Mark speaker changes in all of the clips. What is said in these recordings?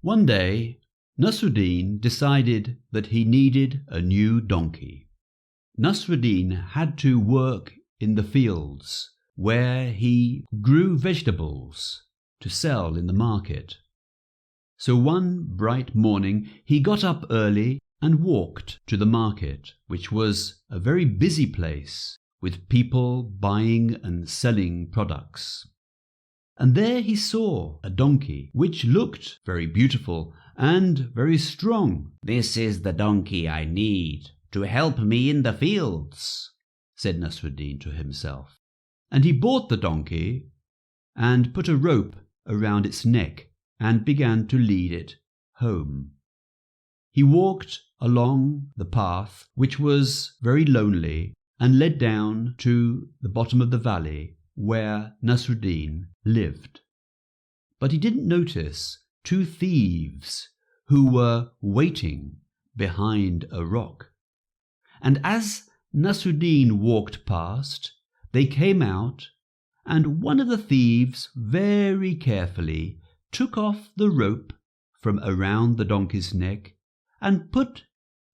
Speaker 1: One day, Nasruddin decided that he needed a new donkey. Nasruddin had to work in the fields where he grew vegetables to sell in the market. So one bright morning he got up early and walked to the market, which was a very busy place with people buying and selling products. And there he saw a donkey which looked very beautiful and very strong.
Speaker 2: "This is the donkey I need to help me in the fields,"
Speaker 1: said Nasruddin to himself. And he bought the donkey and put a rope around its neck and began to lead it home. He walked along the path, which was very lonely, and led down to the bottom of the valley where Nasruddin lived. But he didn't notice two thieves who were waiting behind a rock. And as Nasruddin walked past, they came out, and one of the thieves very carefully took off the rope from around the donkey's neck and put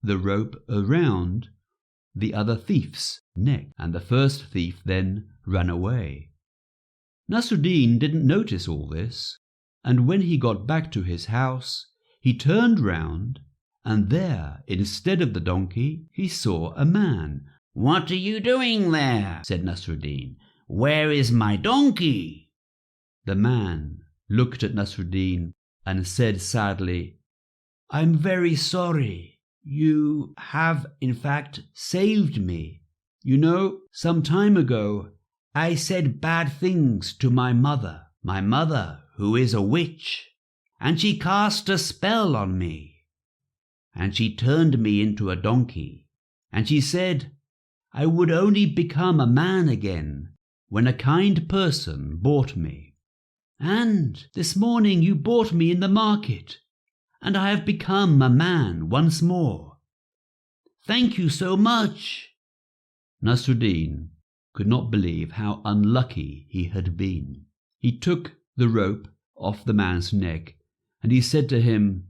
Speaker 1: the rope around the other thief's neck, and the first thief then ran away. Nasruddin didn't notice all this, and when he got back to his house, he turned round, and there, instead of the donkey, he saw a man.
Speaker 2: "What are you doing there?" said Nasruddin. "Where is my donkey?"
Speaker 1: The man looked at Nasruddin and said sadly, "I'm very sorry. You have, in fact, saved me. You know, some time ago, I said bad things to my mother who is a witch, and she cast a spell on me, and she turned me into a donkey, and she said I would only become a man again when a kind person bought me. And this morning you bought me in the market, and I have become a man once more. Thank you so much." Nasruddin could not believe how unlucky he had been. He took the rope off the man's neck, and he said to him,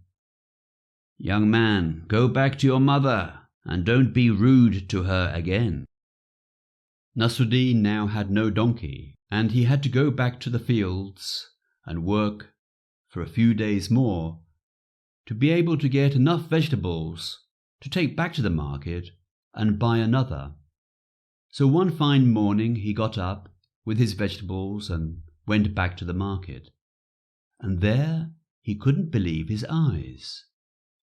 Speaker 1: "Young man, go back to your mother, and don't be rude to her again." Nasruddin now had no donkey, and he had to go back to the fields and work for a few days more to be able to get enough vegetables to take back to the market and buy another. So one fine morning he got up with his vegetables and went back to the market. And there he couldn't believe his eyes.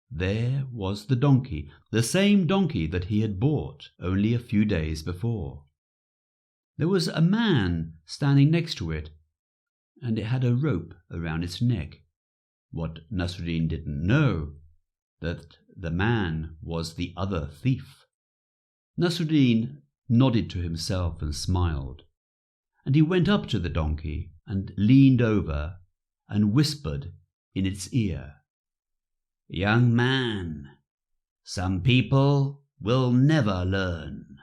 Speaker 1: There was the donkey, the same donkey that he had bought only a few days before. There was a man standing next to it, and it had a rope around its neck. What Nasruddin didn't know, that the man was the other thief. Nasruddin nodded to himself and smiled, and he went up to the donkey and leaned over and whispered in its ear, "Young man, some people will never learn."